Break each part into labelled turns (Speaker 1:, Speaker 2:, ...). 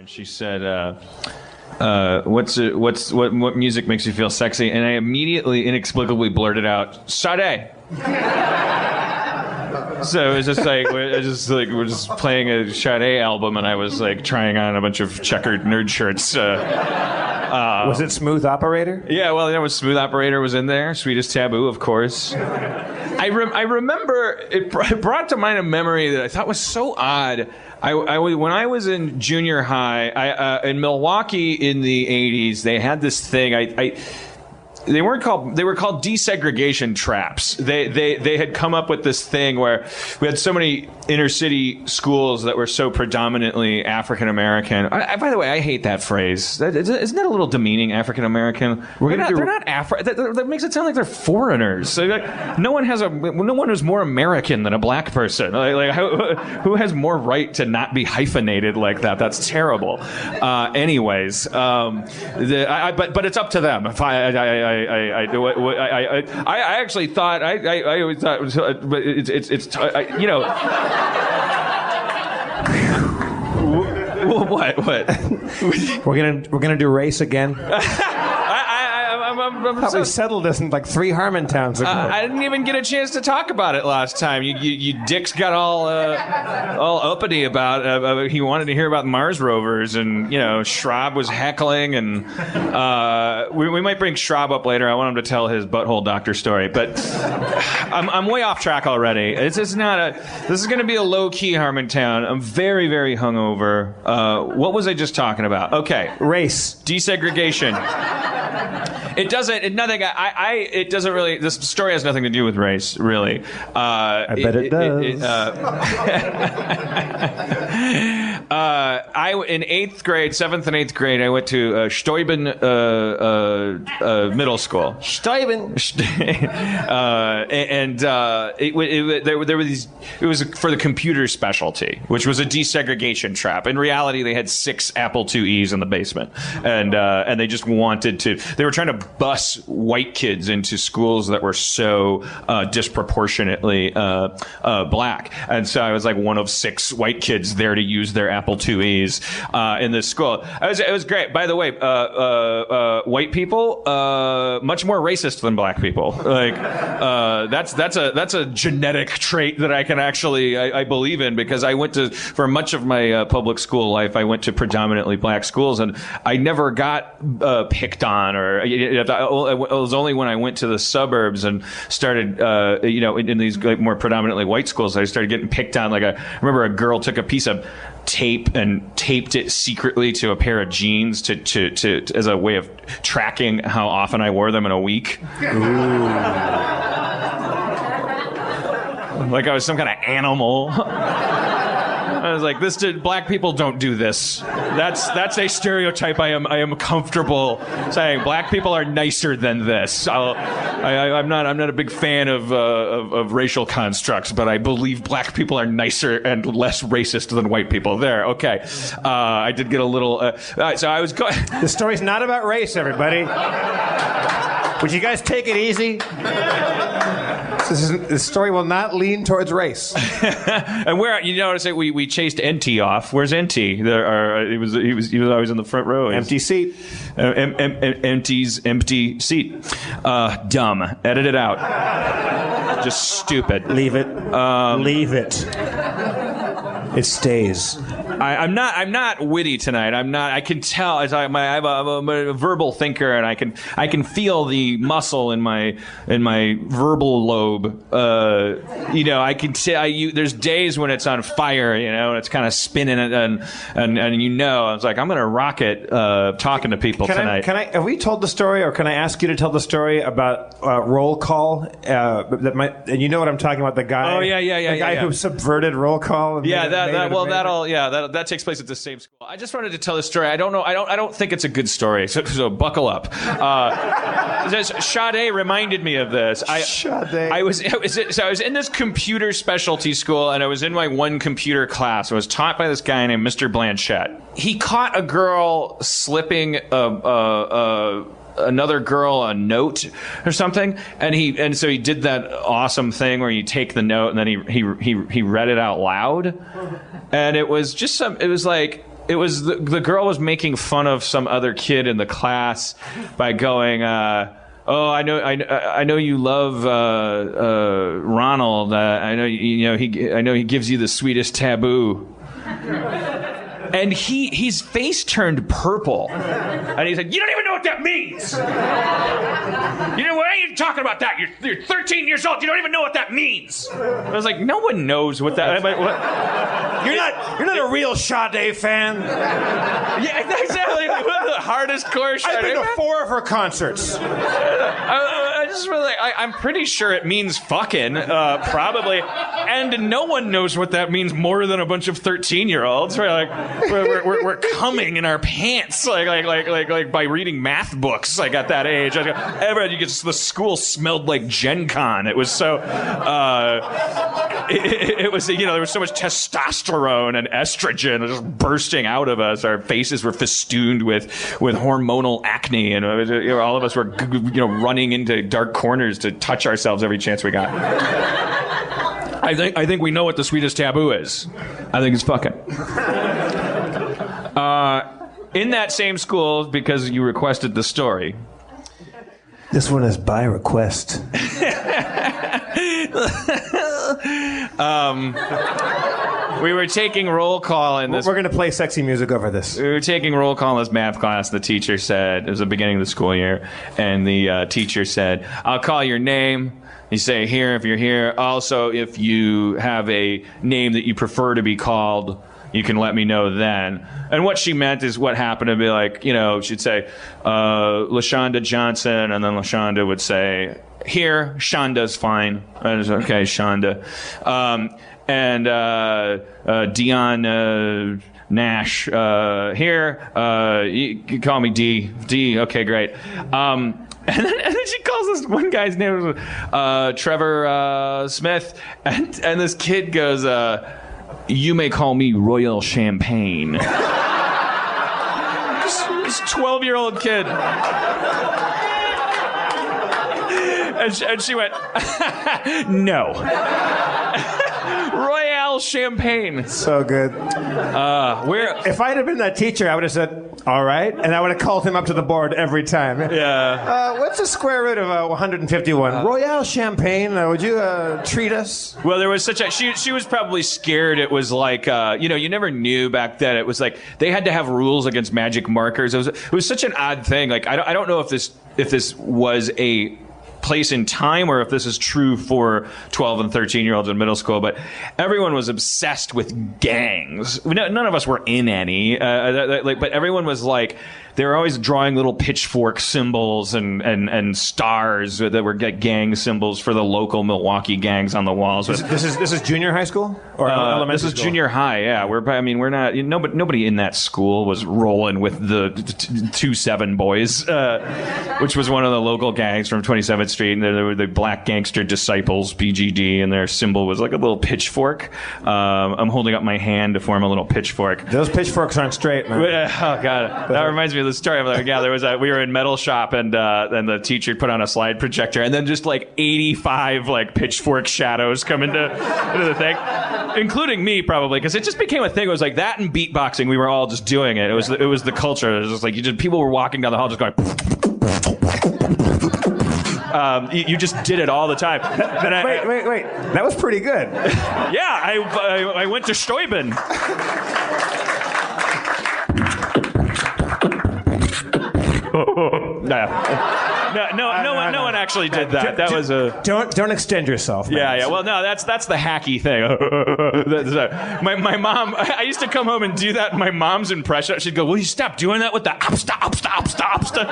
Speaker 1: And she said, what music makes you feel sexy? And I immediately, inexplicably blurted out, Sade. So it was just like we're just playing a Sade album, and I was like trying on a bunch of checkered nerd shirts.
Speaker 2: Was it Smooth Operator?
Speaker 1: Yeah, well, there was Smooth Operator was in there. Sweetest Taboo, of course. I remember it brought to mind a memory that I thought was so odd. When I was in junior high, in Milwaukee in the 80s, they had this thing. They were called desegregation traps. They had come up with this thing where we had so many inner city schools that were so predominantly African American. By the way, I hate that phrase. Isn't that a little demeaning? African American. They're not that makes it sound like they're foreigners. So, like, no one is more American than a black person. Who has more right to not be hyphenated like that? That's terrible. Anyways, but it's up to them. If I actually thought I always thought it was, but it's you know. What?
Speaker 2: We're gonna do race again.
Speaker 1: We
Speaker 2: settled this in like 3 Harmontowns ago.
Speaker 1: I didn't even get a chance to talk about it last time. You dicks got all uppity about he wanted to hear about Mars rovers, and Schraub was heckling, and we might bring Schraub up later. I want him to tell his butthole doctor story, but I'm way off track already. This is going to be a low key Harmontown. I'm very, very hungover. What was I just talking about? Okay,
Speaker 2: race,
Speaker 1: desegregation. It doesn't really. This story has nothing to do with race, really.
Speaker 2: I bet it does.
Speaker 1: In 8th grade, 7th and 8th grade, I went to Steuben Middle School.
Speaker 2: Steuben.
Speaker 1: There were these. It was for the computer specialty, which was a desegregation trap. In reality, they had 6 Apple IIe's in the basement, and they just wanted to. They were trying to bus white kids into schools that were so disproportionately black, and so I was like one of 6 white kids there to use their Apple IIe's in this school. It was great. By the way, white people much more racist than black people. Like that's a genetic trait that I can actually I believe in, because I went to, for much of my public school life, I went to predominantly black schools, and I never got picked on, or it was only when I went to the suburbs and started in these more predominantly white schools I started getting picked on. Like I remember a girl took a piece of tape and taped it secretly to a pair of jeans to as a way of tracking how often I wore them in a week. Ooh. Like I was some kind of animal. I was like, black people don't do this. That's a stereotype I am comfortable saying. Black people are nicer than this. I'm not a big fan of racial constructs, but I believe black people are nicer and less racist than white people. There, okay. I did get a little. So I was going.
Speaker 2: The story's not about race, everybody. Would you guys take it easy? This story will not lean towards race.
Speaker 1: And where you notice that we chased NT off. Where's NT? He was always in the front row.
Speaker 2: Empty seat.
Speaker 1: NT's empty seat. Dumb. Edit it out. Just stupid.
Speaker 2: Leave it. Leave it. It stays.
Speaker 1: I'm not witty tonight. I can tell. I'm a verbal thinker, and I can feel the muscle in my verbal lobe. I can tell you. There's days when it's on fire, and it's kind of spinning, and I was like, I'm gonna rock it talking to people tonight.
Speaker 2: Have we told the story, or can I ask you to tell the story about roll call? And you know what I'm talking about? The guy.
Speaker 1: Oh yeah.
Speaker 2: The guy who subverted roll call. And
Speaker 1: that takes place at the same school. I just wanted to tell this story. I don't think it's a good story, so buckle up. Sade reminded me of this.
Speaker 2: Sade.
Speaker 1: I was in this computer specialty school, and I was in my one computer class. I was taught by this guy named Mr. Blanchette. He caught a girl slipping another girl a note or something, and so he did that awesome thing where you take the note and then he read it out loud, and it was just it was like it was the girl was making fun of some other kid in the class by going, "Oh, I know you love Ronald. I know he gives you the sweetest taboo." And his face turned purple, and he said, "You don't even know what that means. Why are you talking about that? You're 13 years old. You don't even know what that means." I was like, "No one knows what that." What?
Speaker 2: You're not a real Sade fan.
Speaker 1: Yeah, exactly. The hardest core Sade.
Speaker 2: I've been to 4 of her concerts.
Speaker 1: I just really like. I'm pretty sure it means fucking, probably, and no one knows what that means more than a bunch of 13-year-olds. Right? Like. We're coming in our pants like by reading math books like at that age. The school smelled like Gen Con. It was so it was there was so much testosterone and estrogen just bursting out of us. Our faces were festooned with hormonal acne, and all of us were running into dark corners to touch ourselves every chance we got. I think we know what the sweetest taboo is. I think it's fucking. In that same school, because you requested the story.
Speaker 2: This one is by request.
Speaker 1: We were taking roll call in this.
Speaker 2: We're going to play sexy music over this.
Speaker 1: We were taking roll call in this math class. The teacher said, it was the beginning of the school year, and the teacher said, "I'll call your name. You say here if you're here. Also, if you have a name that you prefer to be called, you can let me know then." And what she meant is what happened to be like, she'd say, LaShonda Johnson, and then LaShonda would say, "Here, Shonda's fine." I was okay, Shonda. And Dion Nash, here, you can call me D. D, okay, great. And then she calls this one guy's name, Trevor Smith, and this kid goes, "You may call me Royal Champagne." This 12-year-old kid. And she went, "No." Royale Champagne.
Speaker 2: So good. If I'd have been that teacher, I would have said, "All right," and I would have called him up to the board every time.
Speaker 1: Yeah.
Speaker 2: What's the square root of 151? Royale Champagne. Would you treat us?
Speaker 1: Well, there was such a... She was probably scared. It was like, you never knew back then. It was like they had to have rules against magic markers. It was such an odd thing. Like, I don't know if this was a place in time or if this is true for 12 and 13-year-olds in middle school, but everyone was obsessed with gangs. None of us were in any, but everyone was like, they were always drawing little pitchfork symbols and stars that were gang symbols for the local Milwaukee gangs on the walls.
Speaker 2: This is junior high school or elementary
Speaker 1: This is
Speaker 2: school?
Speaker 1: Junior high. Yeah, we're not. Nobody in that school was rolling with the 2-7 boys, which was one of the local gangs from 27th Street. And there were the Black Gangster Disciples, BGD, and their symbol was like a little pitchfork. I'm holding up my hand to form a little pitchfork.
Speaker 2: Those pitchforks aren't straight, man.
Speaker 1: Oh God, that reminds me of the story. I'm like, yeah, we were in metal shop, and the teacher put on a slide projector, and then just like 85 like pitchfork shadows come into the thing, including me probably, because it just became a thing. It was like that and beatboxing. We were all just doing it. It was the culture. It was just like people were walking down the hall just going. You just did it all the time.
Speaker 2: Wait. That was pretty good.
Speaker 1: Yeah, I went to Steuben. No one actually did that. That was a...
Speaker 2: Don't extend yourself, man.
Speaker 1: Yeah. Well, no, that's the hacky thing. My mom, I used to come home and do that. My mom's impression, she'd go, "Will you stop doing that with the obsta, obsta, obsta, obsta?"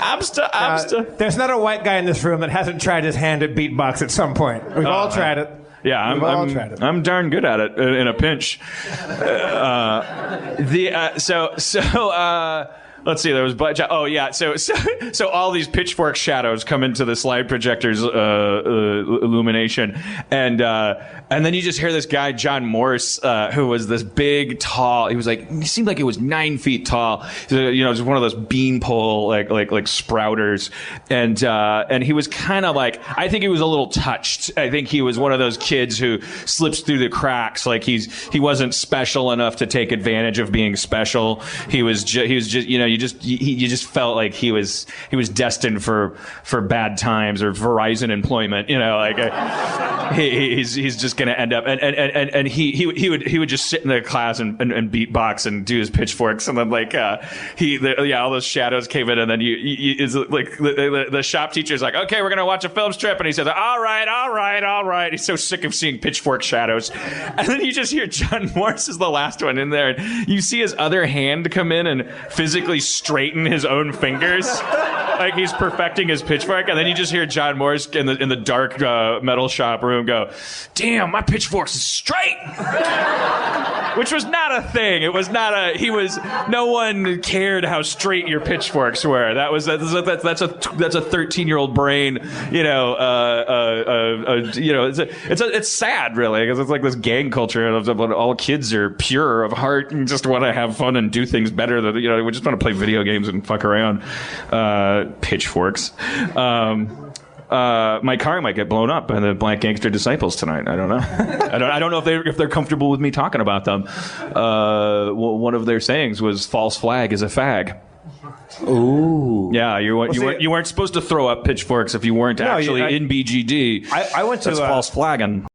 Speaker 1: Obsta, obsta.
Speaker 2: There's not a white guy in this room that hasn't tried his hand at beatbox at some point. We've all tried it.
Speaker 1: Yeah, I'm darn good at it in a pinch. Let's see. There was oh yeah. So all these pitchfork shadows come into the slide projector's illumination, and then you just hear this guy John Morse, who was this big, tall. He seemed like he was 9 feet tall. Just one of those beanpole like sprouters, and he was kind of like, I think he was a little touched. I think he was one of those kids who slips through the cracks. Like he wasn't special enough to take advantage of being special. He was just you just felt like he was destined for bad times or Verizon employment. He's just gonna end up and he would just sit in the class and beatbox and do his pitchforks, and then all those shadows came in, and then it's like the shop teacher's like, okay, we're gonna watch a film strip, and he says, all right. He's so sick of seeing pitchfork shadows, and then you just hear John Morse is the last one in there, and you see his other hand come in and physically straighten his own fingers, like he's perfecting his pitchfork, and then you just hear John Morse in the dark metal shop room go, damn, my pitchfork's straight. Which was not a thing. It was not no one cared how straight your pitchforks were. That's a 13-year-old brain, it's sad really, because it's like this gang culture of all kids are pure of heart and just want to have fun and do things better than, we just want to play video games and fuck around. Pitchforks. My car might get blown up by the Black Gangster Disciples tonight. I don't know. I don't know if they're comfortable with me talking about them. One of their sayings was "false flag is a fag."
Speaker 2: Ooh.
Speaker 1: Yeah, you weren't supposed to throw up pitchforks if you weren't actually in BGD.
Speaker 2: I went to
Speaker 1: that's false flagging.